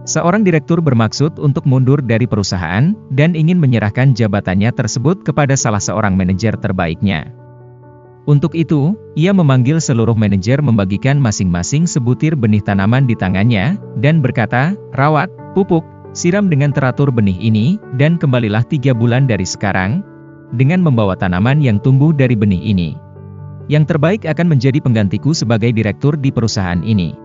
Seorang direktur bermaksud untuk mundur dari perusahaan, dan ingin menyerahkan jabatannya tersebut kepada salah seorang manajer terbaiknya. Untuk itu, ia memanggil seluruh manajer membagikan masing-masing sebutir benih tanaman di tangannya, dan berkata, "Rawat, pupuk, siram dengan teratur benih ini, dan kembalilah 3 bulan dari sekarang, dengan membawa tanaman yang tumbuh dari benih ini. Yang terbaik akan menjadi penggantiku sebagai direktur di perusahaan ini."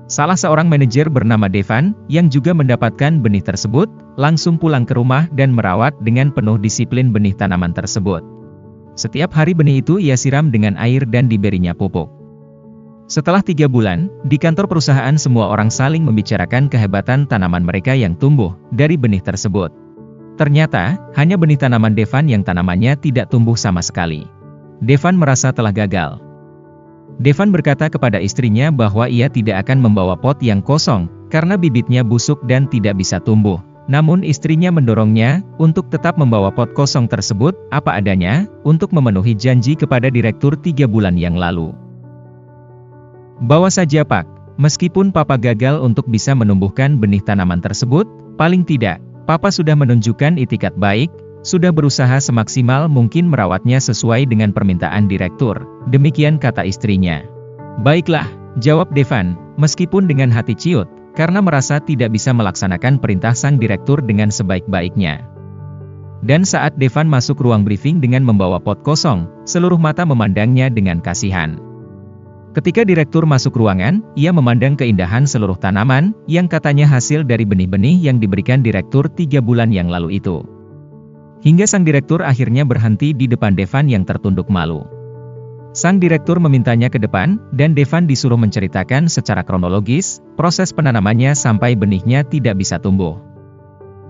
Salah seorang manajer bernama Devan, yang juga mendapatkan benih tersebut, langsung pulang ke rumah dan merawat dengan penuh disiplin benih tanaman tersebut. Setiap hari benih itu ia siram dengan air dan diberinya pupuk. Setelah 3 bulan, di kantor perusahaan semua orang saling membicarakan kehebatan tanaman mereka yang tumbuh dari benih tersebut. Ternyata, hanya benih tanaman Devan yang tanamannya tidak tumbuh sama sekali. Devan merasa telah gagal. Devan berkata kepada istrinya bahwa ia tidak akan membawa pot yang kosong, karena bibitnya busuk dan tidak bisa tumbuh. Namun istrinya mendorongnya, untuk tetap membawa pot kosong tersebut, apa adanya, untuk memenuhi janji kepada direktur 3 bulan yang lalu. "Bawa saja Pak, meskipun Papa gagal untuk bisa menumbuhkan benih tanaman tersebut, paling tidak, Papa sudah menunjukkan itikat baik, sudah berusaha semaksimal mungkin merawatnya sesuai dengan permintaan direktur," demikian kata istrinya. "Baiklah," jawab Devan, meskipun dengan hati ciut, karena merasa tidak bisa melaksanakan perintah sang direktur dengan sebaik-baiknya. Dan saat Devan masuk ruang briefing dengan membawa pot kosong, seluruh mata memandangnya dengan kasihan. Ketika direktur masuk ruangan, ia memandang keindahan seluruh tanaman, yang katanya hasil dari benih-benih yang diberikan direktur 3 bulan yang lalu itu. Hingga sang direktur akhirnya berhenti di depan Devan yang tertunduk malu. Sang direktur memintanya ke depan, dan Devan disuruh menceritakan secara kronologis, proses penanamannya sampai benihnya tidak bisa tumbuh.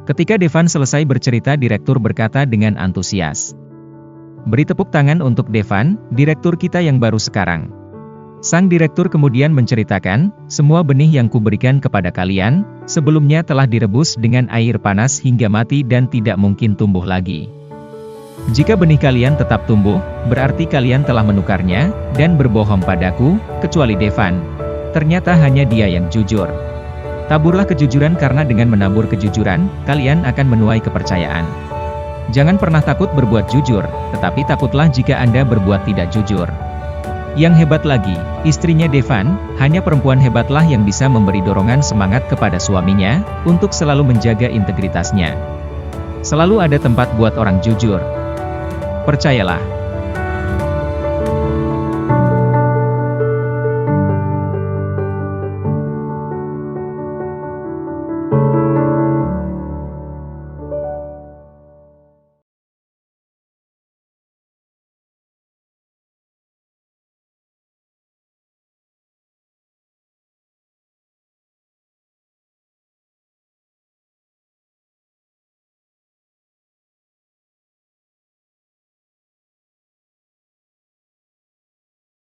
Ketika Devan selesai bercerita, direktur berkata dengan antusias, "Beri tepuk tangan untuk Devan, direktur kita yang baru sekarang." Sang direktur kemudian menceritakan, "Semua benih yang kuberikan kepada kalian, sebelumnya telah direbus dengan air panas hingga mati dan tidak mungkin tumbuh lagi. Jika benih kalian tetap tumbuh, berarti kalian telah menukarnya, dan berbohong padaku, kecuali Devan. Ternyata hanya dia yang jujur. Taburlah kejujuran karena dengan menabur kejujuran, kalian akan menuai kepercayaan. Jangan pernah takut berbuat jujur, tetapi takutlah jika Anda berbuat tidak jujur." Yang hebat lagi, istrinya Devan, hanya perempuan hebatlah yang bisa memberi dorongan semangat kepada suaminya, untuk selalu menjaga integritasnya. Selalu ada tempat buat orang jujur. Percayalah.